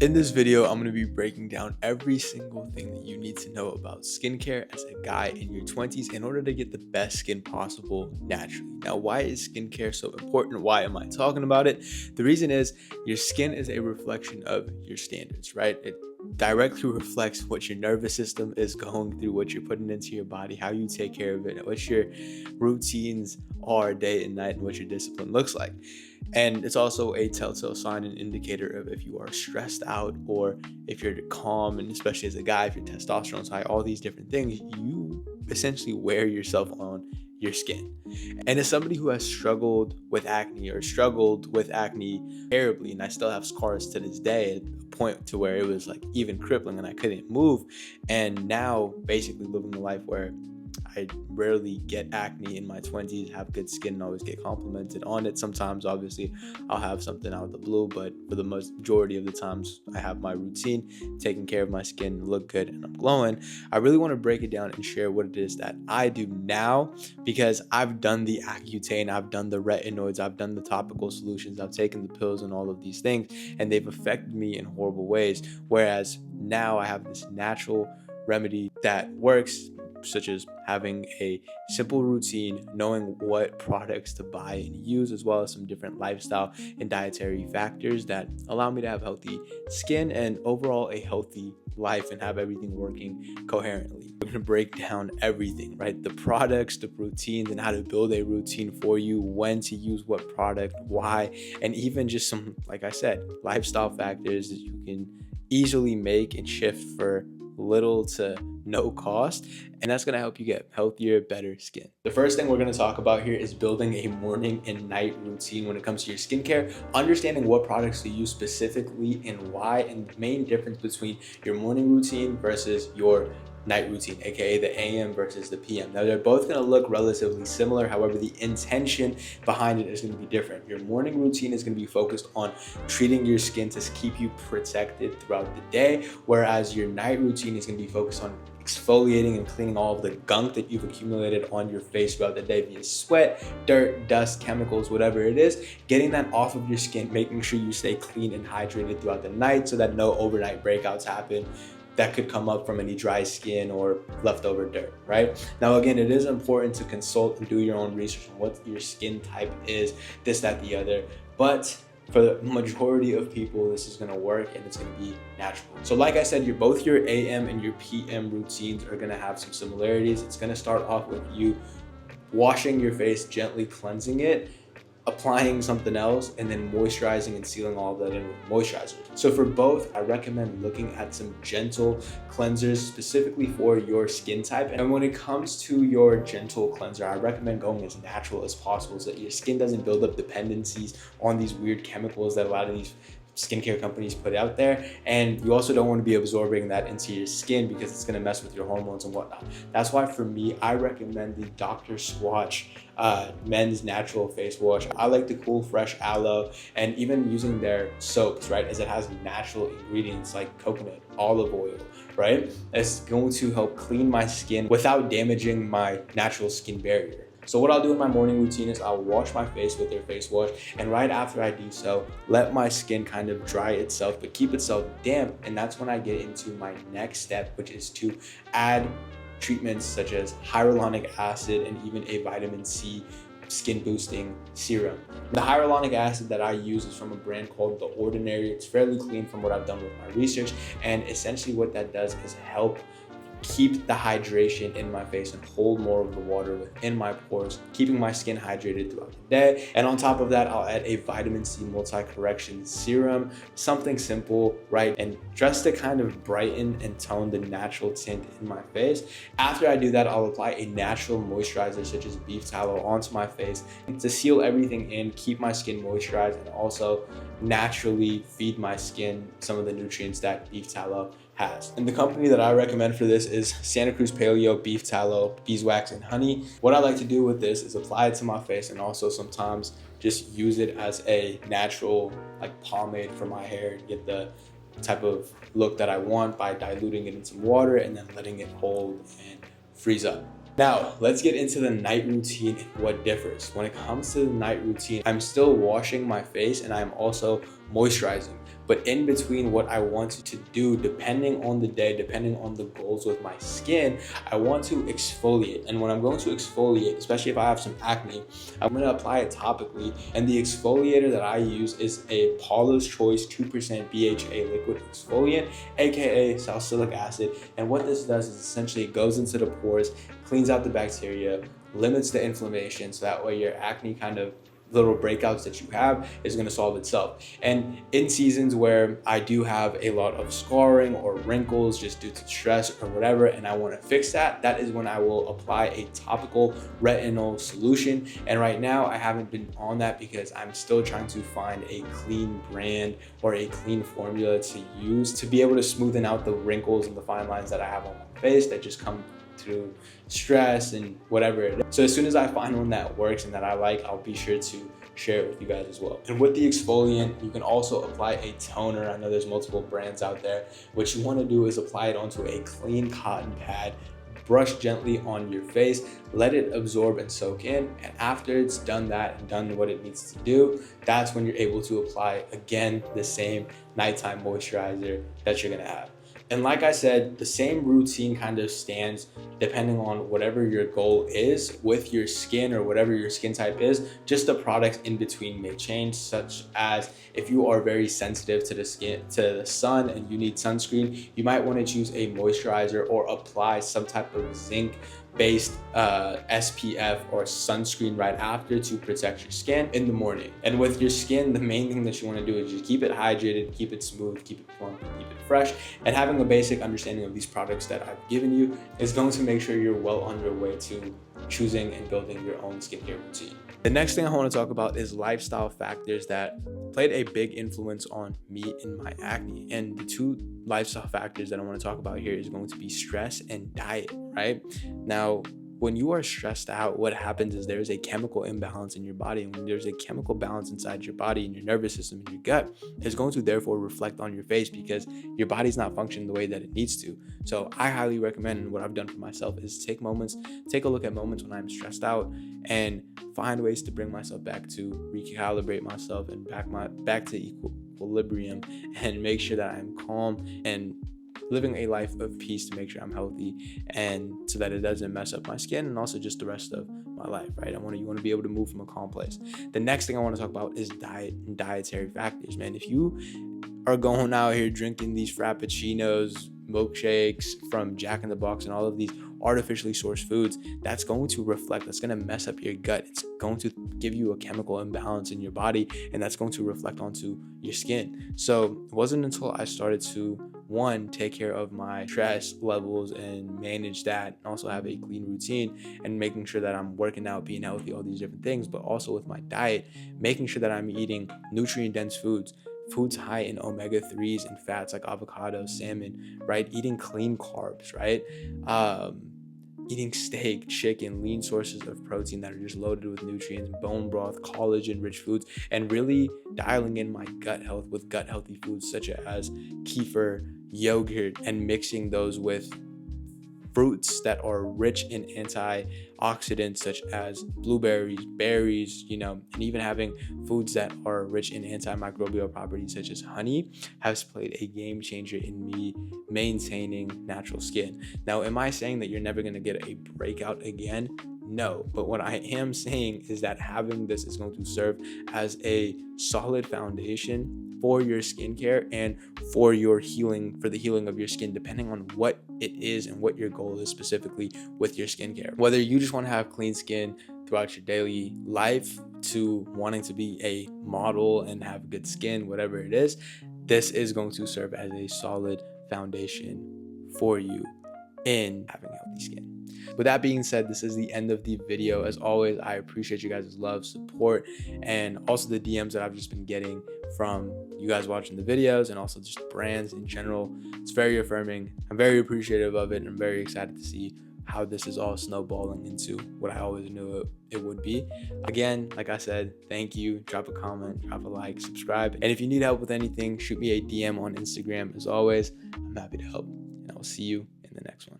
In this video, I'm going to be breaking down every single thing that you need to know about skincare as a guy in your 20s in order to get the best skin possible naturally. Now, why is skincare so important? Why am I talking about it? The reason is your skin is a reflection of your standards, right? It directly reflects what your nervous system is going through, what you're putting into your body, how you take care of it, what your routines are day and night, and what your discipline looks like. And it's also a telltale sign and indicator of if you are stressed out or if you're calm, and especially as a guy, if your testosterone's high, all these different things, you essentially wear yourself on your skin. And as somebody who has struggled with acne or struggled with acne terribly, and I still have scars to this day, at a point to where it was like even crippling and I couldn't move, and now basically living a life where I rarely get acne in my 20s, have good skin, and always get complimented on it. Sometimes, obviously, I'll have something out of the blue, but for the majority of the times, I have my routine, taking care of my skin, look good, and I'm glowing. I really want to break it down and share what it is that I do now, because I've done the Accutane, I've done the retinoids, I've done the topical solutions, I've taken the pills and all of these things, and they've affected me in horrible ways. Whereas now I have this natural remedy that works, such as having a simple routine, knowing what products to buy and use, as well as some different lifestyle and dietary factors that allow me to have healthy skin and overall a healthy life and have everything working coherently. I'm going to break down everything, right? The products, the routines, and how to build a routine for you, when to use what product, why, and even just some, like I said, lifestyle factors that you can easily make and shift for little to no cost, and that's going to help you get healthier, better skin. The first thing we're going to talk about here is building a morning and night routine when it comes to your skincare, understanding what products to use specifically and why, and the main difference between your morning routine versus your night routine, aka the AM versus the PM. Now, they're both going to look relatively similar. However, the intention behind it is going to be different. Your morning routine is going to be focused on treating your skin to keep you protected throughout the day, whereas your night routine is going to be focused on exfoliating and cleaning all of the gunk that you've accumulated on your face throughout the day via sweat, dirt, dust, chemicals, whatever it is, getting that off of your skin, making sure you stay clean and hydrated throughout the night so that no overnight breakouts happen that could come up from any dry skin or leftover dirt, right? Now, again, it is important to consult and do your own research on what your skin type is, this, that, the other, but for the majority of people, this is gonna work and it's gonna be natural. So like I said, both your AM and your PM routines are gonna have some similarities. It's gonna start off with you washing your face, gently cleansing it, applying something else, and then moisturizing and sealing all of that in with moisturizer. So for both, I recommend looking at some gentle cleansers specifically for your skin type. And when it comes to your gentle cleanser, I recommend going as natural as possible so that your skin doesn't build up dependencies on these weird chemicals that a lot of these skincare companies put out there. And you also don't want to be absorbing that into your skin because it's going to mess with your hormones and whatnot. That's why for me, I recommend the Dr. Swatch men's natural face wash. I like the Cool Fresh Aloe, and even using their soaps, right, as it has natural ingredients like coconut, olive oil, right? It's going to help clean my skin without damaging my natural skin barrier. So what I'll do in my morning routine is I'll wash my face with their face wash, and right after I do so, let my skin kind of dry itself but keep itself damp, and that's when I get into my next step, which is to add treatments such as hyaluronic acid and even a vitamin C skin boosting serum. The hyaluronic acid that I use is from a brand called The Ordinary. It's fairly clean from what I've done with my research, and essentially what that does is help keep the hydration in my face and hold more of the water within my pores, keeping my skin hydrated throughout the day. And on top of that, I'll add a vitamin C multi-correction serum, something simple, right? And just to kind of brighten and tone the natural tint in my face. After I do that, I'll apply a natural moisturizer such as beef tallow onto my face to seal everything in, keep my skin moisturized, and also naturally feed my skin some of the nutrients that beef tallow has. And the company that I recommend for this is Santa Cruz Paleo Beef Tallow, Beeswax, and Honey. What I like to do with this is apply it to my face and also sometimes just use it as a natural like pomade for my hair and get the type of look that I want by diluting it in some water and then letting it hold and freeze up. Now, let's get into the night routine and what differs. When it comes to the night routine, I'm still washing my face and I'm also moisturizing. But in between what I want to do, depending on the day, depending on the goals with my skin, I want to exfoliate. And when I'm going to exfoliate, especially if I have some acne, I'm going to apply it topically. And the exfoliator that I use is a Paula's Choice 2% BHA liquid exfoliant, aka salicylic acid. And what this does is essentially it goes into the pores, cleans out the bacteria, limits the inflammation, so that way your acne kind of little breakouts that you have is going to solve itself. And in seasons where I do have a lot of scarring or wrinkles just due to stress or whatever, and I want to fix that, that is when I will apply a topical retinol solution. And right now I haven't been on that because I'm still trying to find a clean brand or a clean formula to use to be able to smoothen out the wrinkles and the fine lines that I have on my face that just come through stress and whatever it is. So as soon as I find one that works and that I like, I'll be sure to share it with you guys as well. And with the exfoliant, you can also apply a toner. I know there's multiple brands out there. What you want to do is apply it onto a clean cotton pad, brush gently on your face, let it absorb and soak in. And after it's done that and done what it needs to do, that's when you're able to apply again the same nighttime moisturizer that you're gonna have. And like I said, the same routine kind of stands depending on whatever your goal is with your skin or whatever your skin type is. Just the products in between may change, such as if you are very sensitive to the skin, to the sun, and you need sunscreen, you might want to choose a moisturizer or apply some type of zinc based SPF or sunscreen right after to protect your skin in the morning. And with your skin, the main thing that you want to do is just keep it hydrated, keep it smooth, keep it plump, keep it fresh. And having a basic understanding of these products that I've given you is going to make sure you're well on your way to choosing and building your own skincare routine. The next thing I want to talk about is lifestyle factors that played a big influence on me in my acne. And the two lifestyle factors that I want to talk about here is going to be stress and diet, right? Now, when you are stressed out, what happens is there's a chemical imbalance in your body. And when there's a chemical balance inside your body and your nervous system and your gut, it's going to therefore reflect on your face because your body's not functioning the way that it needs to. So I highly recommend, and what I've done for myself is take a look at moments when I'm stressed out and find ways to bring myself back to recalibrate myself and back to equilibrium and make sure that I'm calm and living a life of peace to make sure I'm healthy and so that it doesn't mess up my skin and also just the rest of my life, right? You want to be able to move from a calm place. The next thing I want to talk about is diet and dietary factors, man. If you are going out here drinking these frappuccinos, milkshakes from Jack in the Box and all of these artificially sourced foods, that's going to mess up your gut. It's going to give you a chemical imbalance in your body, and that's going to reflect onto your skin. So it wasn't until I started to take care of my stress levels and manage that, and also have a clean routine and making sure that I'm working out, being healthy, all these different things, but also with my diet, making sure that I'm eating nutrient dense foods high in omega-3s and fats like avocado, salmon, right? Eating clean carbs, right? Eating steak, chicken, lean sources of protein that are just loaded with nutrients, bone broth, collagen-rich foods, and really dialing in my gut health with gut healthy foods such as kefir, yogurt, and mixing those with fruits that are rich in antioxidants such as blueberries, berries, and even having foods that are rich in antimicrobial properties such as honey has played a game changer in me maintaining natural skin. Now, am I saying that you're never going to get a breakout again? No, but what I am saying is that having this is going to serve as a solid foundation for your skincare and for your healing, for the healing of your skin, depending on what it is and what your goal is specifically with your skincare. Whether you just want to have clean skin throughout your daily life to wanting to be a model and have good skin, whatever it is, this is going to serve as a solid foundation for you in having healthy skin. With that being said, this is the end of the video. As always, I appreciate you guys' love, support, and also the DMs that I've just been getting from you guys watching the videos and also just brands in general. It's very affirming. I'm very appreciative of it, and I'm very excited to see how this is all snowballing into what I always knew it would be. Again, like I said, thank you. Drop a comment, drop a like, subscribe. And if you need help with anything, shoot me a DM on Instagram. As always, I'm happy to help. And I will see you in the next one.